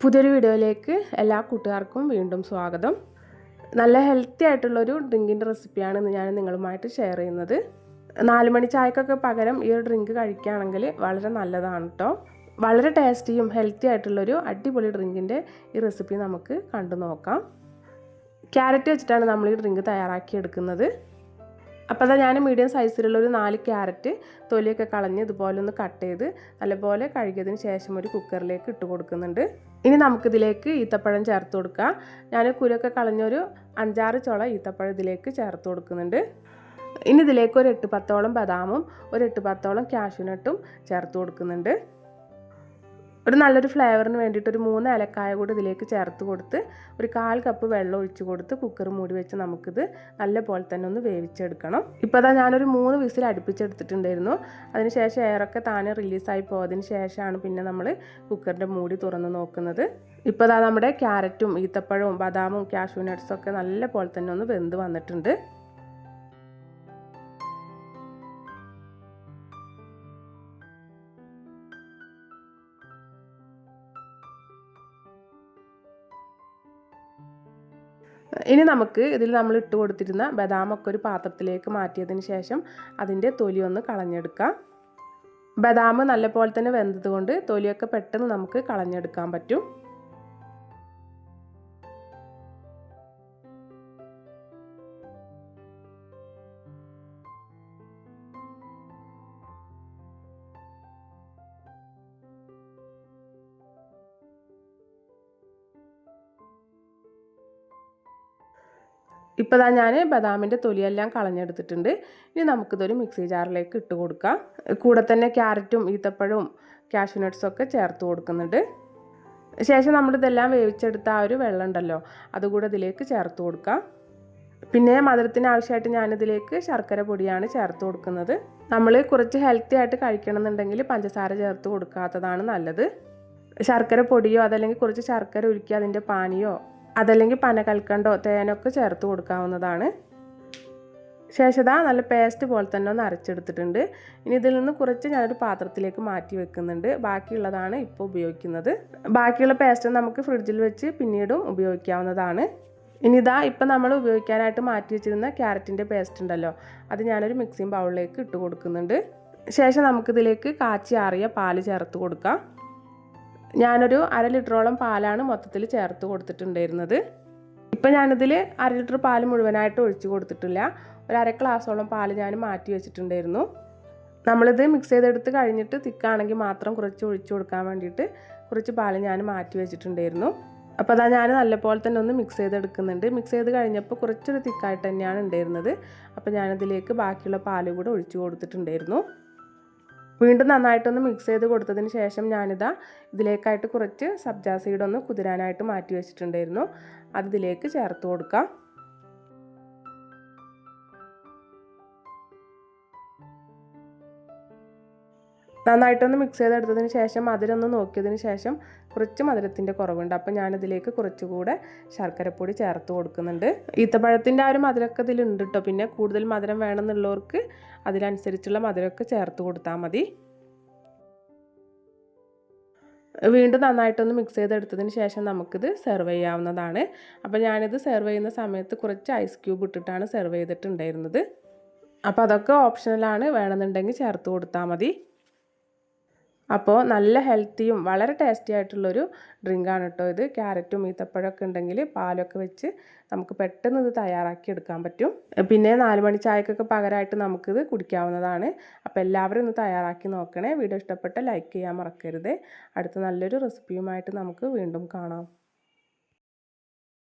പുതിയൊരു വീഡിയോയിലേക്ക് എല്ലാ കൂട്ടുകാർക്കും വീണ്ടും സ്വാഗതം. നല്ല ഹെൽത്തി ആയിട്ടുള്ളൊരു ഡ്രിങ്കിൻ്റെ റെസിപ്പിയാണ് ഇന്ന് ഞാൻ നിങ്ങളുമായിട്ട് ഷെയർ ചെയ്യുന്നത്. 4 മണി ചായക്കൊക്കെ പകരം ഈ ഒരു ഡ്രിങ്ക് കഴിക്കുകയാണെങ്കിൽ വളരെ നല്ലതാണ് കേട്ടോ. വളരെ ടേസ്റ്റിയും ഹെൽത്തി ആയിട്ടുള്ളൊരു അടിപൊളി ഡ്രിങ്കിൻ്റെ ഈ റെസിപ്പി നമുക്ക് കണ്ടു നോക്കാം. ക്യാരറ്റ് വെച്ചിട്ടാണ് നമ്മൾ ഈ ഡ്രിങ്ക് തയ്യാറാക്കിയെടുക്കുന്നത്. അപ്പോൾ അതാ ഞാൻ മീഡിയം സൈസിലുള്ളൊരു 4 ക്യാരറ്റ് തൊലിയൊക്കെ കളഞ്ഞ് ഇതുപോലെ ഒന്ന് കട്ട് ചെയ്ത് നല്ലപോലെ കഴുകിയതിന് ശേഷം ഒരു കുക്കറിലേക്ക് ഇട്ട് കൊടുക്കുന്നുണ്ട്. ഇനി നമുക്കിതിലേക്ക് ഈത്തപ്പഴം ചേർത്ത് കൊടുക്കാം. ഞാൻ കുരുവൊക്കെ കളഞ്ഞൊരു 5-6 ചുള ഈത്തപ്പഴം ഇതിലേക്ക് ചേർത്ത് കൊടുക്കുന്നുണ്ട്. ഇനി ഇതിലേക്ക് ഒരു 8-10ഓളം ബദാമും ഒരു 8-10ഓളം കാഷ്യൂനട്ടും ചേർത്ത് കൊടുക്കുന്നുണ്ട്. ഒരു നല്ലൊരു ഫ്ലേവറിന് വേണ്ടിയിട്ട് ഒരു 3 ഏലക്കായ കൂടി ഇതിലേക്ക് ചേർത്ത് കൊടുത്ത് ഒരു 1/4 കപ്പ് വെള്ളം ഒഴിച്ച് കൊടുത്ത് കുക്കർ മൂടി വെച്ച് നമുക്കിത് നല്ലപോലെ തന്നെ ഒന്ന് വേവിച്ചെടുക്കണം. ഇപ്പോൾ അതാ ഞാനൊരു 3 വിസിൽ അടുപ്പിച്ചെടുത്തിട്ടുണ്ടായിരുന്നു. അതിനുശേഷം എയറൊക്കെ താനെ റിലീസായി പോയതിന് ശേഷമാണ് പിന്നെ നമ്മൾ കുക്കറിൻ്റെ മൂടി തുറന്ന് നോക്കുന്നത്. ഇപ്പോൾ അതാ നമ്മുടെ ക്യാരറ്റും ഈത്തപ്പഴവും ബദാമും കാഷ്യൂ നട്ട്സും ഒക്കെ നല്ലപോലെ തന്നെ ഒന്ന് വെന്ത് വന്നിട്ടുണ്ട്. ഇനി നമുക്ക് ഇതിൽ നമ്മൾ ഇട്ട് കൊടുത്തിരുന്ന ബദാമൊക്കെ ഒരു പാത്രത്തിലേക്ക് മാറ്റിയതിന് ശേഷം അതിൻ്റെ തൊലി ഒന്ന് കളഞ്ഞെടുക്കാം. ബദാം നല്ലപോലെ തന്നെ വെന്തതുകൊണ്ട് തൊലിയൊക്കെ പെട്ടെന്ന് നമുക്ക് കളഞ്ഞെടുക്കാൻ പറ്റും. ഇപ്പോൾ ഞാൻ ബദാമിൻ്റെ തൊലിയെല്ലാം കളഞ്ഞെടുത്തിട്ടുണ്ട്. ഇനി നമുക്കിതൊരു മിക്സി ജാറിലേക്ക് ഇട്ട് കൊടുക്കാം. കൂടെ തന്നെ ക്യാരറ്റും ഈത്തപ്പഴവും കാഷ്യൂ നട്ട്സും ഒക്കെ ചേർത്ത് കൊടുക്കുന്നുണ്ട്. ശേഷം നമ്മളിതെല്ലാം വേവിച്ചെടുത്ത ആ ഒരു വെള്ളം ഉണ്ടല്ലോ അതുകൂടെ ഇതിലേക്ക് ചേർത്ത് കൊടുക്കാം. പിന്നെ മധുരത്തിന് ആവശ്യമായിട്ട് ഞാനിതിലേക്ക് ശർക്കര പൊടിയാണ് ചേർത്ത് കൊടുക്കുന്നത്. നമ്മൾ കുറച്ച് ഹെൽത്തി ആയിട്ട് കഴിക്കണമെന്നുണ്ടെങ്കിൽ പഞ്ചസാര ചേർത്ത് കൊടുക്കാത്തതാണ് നല്ലത്. ശർക്കര പൊടിയോ അതല്ലെങ്കിൽ കുറച്ച് ശർക്കര ഉരുക്കി അതിൻ്റെ പാനിയോ അതല്ലെങ്കിൽ പനകൽക്കണ്ടോ തേനൊക്കെ ചേർത്ത് കൊടുക്കാവുന്നതാണ്. ശേഷം നല്ല പേസ്റ്റ് പോലെ തന്നെ ഒന്ന് അരച്ചെടുത്തിട്ടുണ്ട്. ഇനി ഇതിൽ നിന്ന് കുറച്ച് ഞാനൊരു പാത്രത്തിലേക്ക് മാറ്റി വെക്കുന്നുണ്ട്. ബാക്കിയുള്ളതാണ് ഇപ്പോൾ ഉപയോഗിക്കുന്നത്. ബാക്കിയുള്ള പേസ്റ്റ് നമുക്ക് ഫ്രിഡ്ജിൽ വെച്ച് പിന്നീടും ഉപയോഗിക്കാവുന്നതാണ്. ഇനി ഇപ്പം നമ്മൾ ഉപയോഗിക്കാനായിട്ട് മാറ്റി വെച്ചിരുന്ന ക്യാരറ്റിൻ്റെ പേസ്റ്റ് ഉണ്ടല്ലോ അത് ഞാനൊരു മിക്സിംഗ് ബൗളിലേക്ക് ഇട്ട് കൊടുക്കുന്നുണ്ട്. ശേഷം നമുക്കിതിലേക്ക് കാച്ചി ആറിയ പാല് ചേർത്ത് കൊടുക്കാം. ഞാനൊരു 1/2 ലിറ്ററോളം പാലാണ് മൊത്തത്തിൽ ചേർത്ത് കൊടുത്തിട്ടുണ്ടായിരുന്നത്. ഇപ്പം ഞാനിതിൽ 1/2 ലിറ്റർ പാൽ മുഴുവനായിട്ട് ഒഴിച്ച് കൊടുത്തിട്ടില്ല. ഒരു 1/2 ഗ്ലാസോളം പാൽ ഞാൻ മാറ്റി വെച്ചിട്ടുണ്ടായിരുന്നു. നമ്മളിത് മിക്സ് ചെയ്തെടുത്ത് കഴിഞ്ഞിട്ട് തിക്കാണെങ്കിൽ മാത്രം കുറച്ച് ഒഴിച്ച് കൊടുക്കാൻ വേണ്ടിയിട്ട് കുറച്ച് പാൽ ഞാൻ മാറ്റി വെച്ചിട്ടുണ്ടായിരുന്നു. അപ്പോൾ അതാ ഞാൻ നല്ലപോലെ തന്നെ ഒന്ന് മിക്സ് ചെയ്തെടുക്കുന്നുണ്ട്. മിക്സ് ചെയ്ത് കഴിഞ്ഞപ്പോൾ കുറച്ചൊരു തിക്കായിട്ട് തന്നെയാണ് ഉണ്ടായിരുന്നത്. അപ്പോൾ ഞാനിതിലേക്ക് ബാക്കിയുള്ള പാൽ കൂടെ ഒഴിച്ച് കൊടുത്തിട്ടുണ്ടായിരുന്നു. വീണ്ടും നന്നായിട്ടൊന്ന് മിക്സ് ചെയ്ത് കൊടുത്തതിന് ശേഷം ഇതിലേക്കായിട്ട് കുറച്ച് സബ്ജാ സീഡ് ഒന്ന് കുതിരാനായിട്ട് മാറ്റി വെച്ചിട്ടുണ്ടായിരുന്നു. അത് ഇതിലേക്ക് ചേർത്ത് കൊടുക്കാം. നന്നായിട്ടൊന്ന് മിക്സ് ചെയ്തെടുത്തതിന് ശേഷം മധുരം നോക്കിയതിന് ശേഷം കുറച്ച് മധുരത്തിൻ്റെ കുറവുണ്ട്. അപ്പോൾ ഞാനിതിലേക്ക് കുറച്ചുകൂടെ ശർക്കരപ്പൊടി ചേർത്ത് കൊടുക്കുന്നുണ്ട്. ഈത്തപ്പഴത്തിൻ്റെ ആ ഒരു മധുരമൊക്കെ ഇതിലുണ്ട് കേട്ടോ. പിന്നെ കൂടുതൽ മധുരം വേണമെന്നുള്ളവർക്ക് അതിനനുസരിച്ചുള്ള മധുരമൊക്കെ ചേർത്ത് കൊടുത്താൽ മതി. വീണ്ടും നന്നായിട്ടൊന്ന് മിക്സ് ചെയ്തെടുത്തതിന് ശേഷം നമുക്കിത് സെർവ് ചെയ്യാവുന്നതാണ്. അപ്പോൾ ഞാനിത് സെർവ് ചെയ്യുന്ന സമയത്ത് കുറച്ച് ഐസ് ക്യൂബ് ഇട്ടിട്ടാണ് സെർവ് ചെയ്തിട്ടുണ്ടായിരുന്നത്. അപ്പോൾ അതൊക്കെ ഓപ്ഷണലാണ്, വേണമെന്നുണ്ടെങ്കിൽ ചേർത്ത് കൊടുത്താൽ മതി. അപ്പോൾ നല്ല ഹെൽത്തിയും വളരെ ടേസ്റ്റി ആയിട്ടുള്ളൊരു ഡ്രിങ്കാണ് കേട്ടോ ഇത്. ക്യാരറ്റും ഈത്തപ്പഴമൊക്കെ ഉണ്ടെങ്കിൽ പാലൊക്കെ വെച്ച് നമുക്ക് പെട്ടെന്ന് ഇത് തയ്യാറാക്കി എടുക്കാൻ പറ്റും. പിന്നെ 4 മണി ചായക്കൊക്കെ പകരമായിട്ട് നമുക്കിത് കുടിക്കാവുന്നതാണ്. അപ്പോൾ എല്ലാവരും ഒന്ന് തയ്യാറാക്കി നോക്കണേ. വീഡിയോ ഇഷ്ടപ്പെട്ട ലൈക്ക് ചെയ്യാൻ മറക്കരുത്. അടുത്ത നല്ലൊരു റെസിപ്പിയുമായിട്ട് നമുക്ക് വീണ്ടും കാണാം.